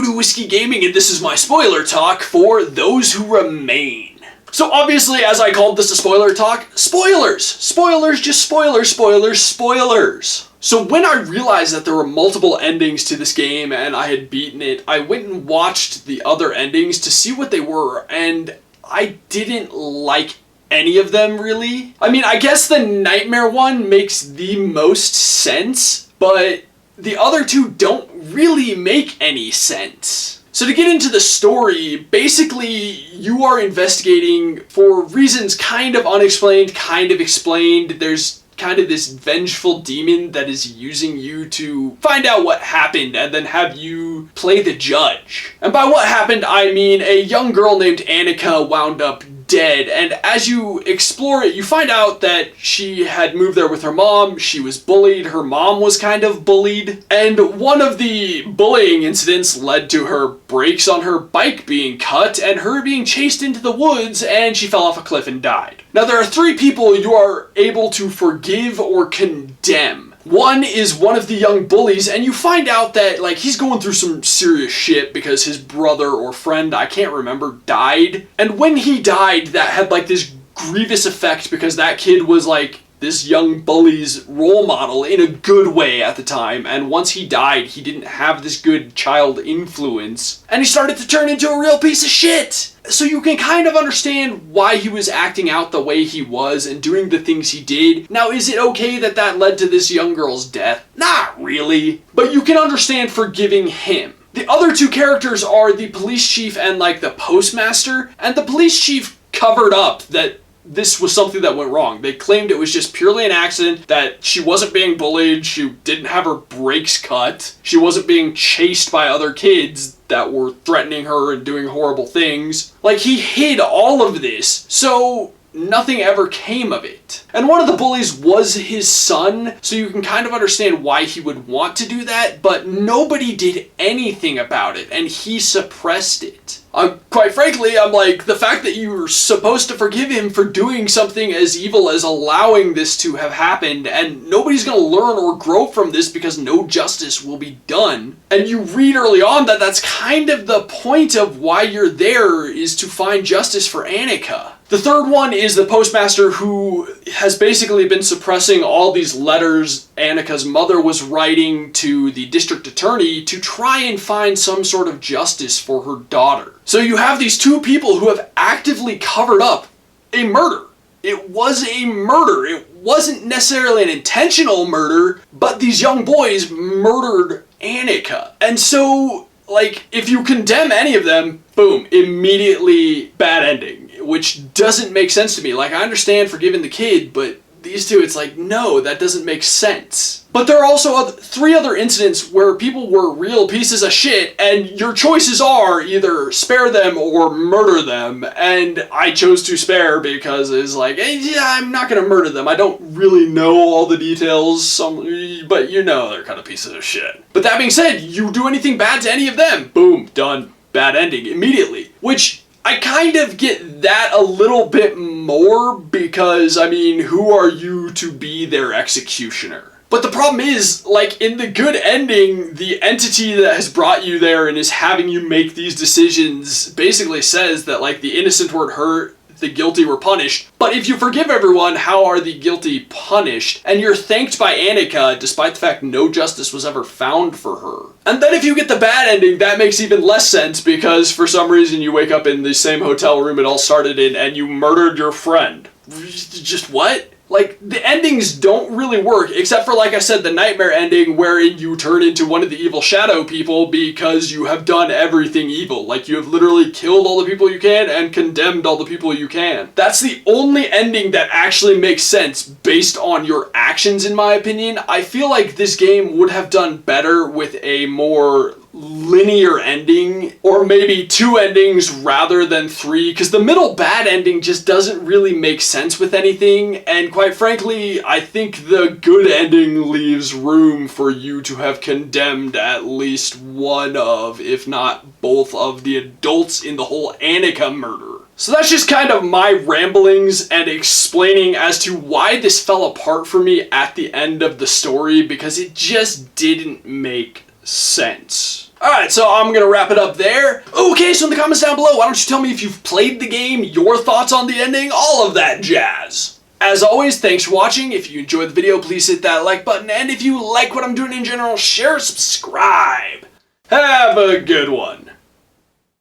to Whiskey Gaming, and this is my spoiler talk for Those Who Remain. So obviously, as I called this a spoiler talk, spoilers! Spoilers, just spoilers, spoilers, spoilers! So when I realized that there were multiple endings to this game and I had beaten it, I went and watched the other endings to see what they were, and I didn't like any of them, really. I mean, I guess the Nightmare one makes the most sense, but the other two don't really make any sense. So to get into the story, basically you are investigating for reasons kind of unexplained, kind of explained. There's kind of this vengeful demon that is using you to find out what happened and then have you play the judge. And by what happened, I mean a young girl named Annika wound up dead, and as you explore it, you find out that she had moved there with her mom, she was bullied, her mom was kind of bullied, and one of the bullying incidents led to her brakes on her bike being cut and her being chased into the woods, and she fell off a cliff and died. Now there are three people you are able to forgive or condemn. One is one of the young bullies, and you find out that, like, he's going through some serious shit because his brother or friend, I can't remember, died. And when he died, that had, like, this grievous effect because that kid was, like, this young bully's role model in a good way at the time, and once he died, he didn't have this good child influence, and he started to turn into a real piece of shit! So you can kind of understand why he was acting out the way he was and doing the things he did. Now, is it okay that that led to this young girl's death? Not really. But you can understand forgiving him. The other two characters are the police chief and, like, the postmaster, and the police chief covered up that this was something that went wrong. They claimed it was just purely an accident, that she wasn't being bullied, she didn't have her brakes cut, she wasn't being chased by other kids that were threatening her and doing horrible things. Like, he hid all of this, so nothing ever came of it. And one of the bullies was his son, so you can kind of understand why he would want to do that, but nobody did anything about it, and he suppressed it. Quite frankly, I'm like, the fact that you were supposed to forgive him for doing something as evil as allowing this to have happened, and nobody's gonna learn or grow from this because no justice will be done. And you read early on that that's kind of the point of why you're there, is to find justice for Annika. The third one is the postmaster, who has basically been suppressing all these letters Annika's mother was writing to the district attorney to try and find some sort of justice for her daughter. So you have these two people who have actively covered up a murder. It was a murder. It wasn't necessarily an intentional murder, but these young boys murdered Annika. And so, like, if you condemn any of them, boom, immediately bad ending, which doesn't make sense to me. Like, I understand forgiving the kid, but these two, it's like, no, that doesn't make sense. But there are also three other incidents where people were real pieces of shit, and your choices are either spare them or murder them, and I chose to spare because it's like, hey, yeah, I'm not gonna murder them. I don't really know all the details, but you know they're kind of pieces of shit. But that being said, you do anything bad to any of them, boom, done. Bad ending immediately. Which, I kind of get that a little bit more because, I mean, who are you to be their executioner? But the problem is, like, in the good ending, the entity that has brought you there and is having you make these decisions basically says that, like, the innocent weren't hurt, the guilty were punished. But if you forgive everyone, how are the guilty punished? And you're thanked by Annika, despite the fact no justice was ever found for her. And then if you get the bad ending, that makes even less sense because for some reason you wake up in the same hotel room it all started in and you murdered your friend. Just what? Like, the endings don't really work, except for, like I said, the nightmare ending wherein you turn into one of the evil shadow people because you have done everything evil. Like, you have literally killed all the people you can and condemned all the people you can. That's the only ending that actually makes sense based on your actions, in my opinion. I feel like this game would have done better with a more linear ending, or maybe two endings rather than three, because the middle bad ending just doesn't really make sense with anything, and quite frankly, I think the good ending leaves room for you to have condemned at least one of, if not both of, the adults in the whole Annika murder. So that's just kind of my ramblings and explaining as to why this fell apart for me at the end of the story, because it just didn't make sense. Alright, so I'm gonna wrap it up there. Okay, so in the comments down below, why don't you tell me if you've played the game, your thoughts on the ending, all of that jazz. As always, thanks for watching. If you enjoyed the video, please hit that like button. And if you like what I'm doing in general, share, subscribe. Have a good one.